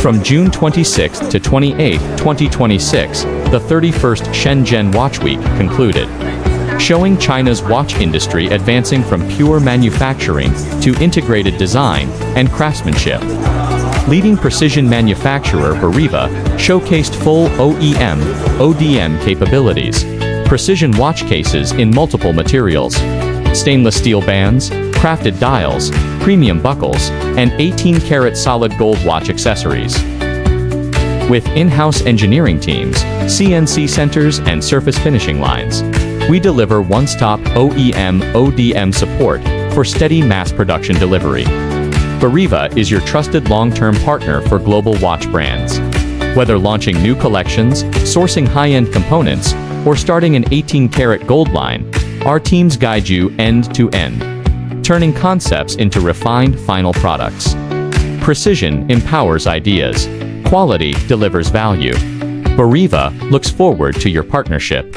From June 26 to 28, 2026, the 31st Shenzhen Watch Week concluded, showing China's watch industry advancing from pure manufacturing to integrated design and craftsmanship. Leading precision manufacturer Burriva showcased full OEM, ODM capabilities, precision watch cases in multiple materials, stainless steel bands, crafted dials, premium buckles, and 18-karat solid gold watch accessories. With in-house engineering teams, CNC centers, and surface finishing lines, we deliver one-stop OEM, ODM support for steady mass production delivery. Burriva is your trusted long-term partner for global watch brands. Whether launching new collections, sourcing high-end components, or starting an 18-karat gold line, our teams guide you end-to-end, turning concepts into refined final products. Precision empowers ideas. Quality delivers value. Burriva looks forward to your partnership.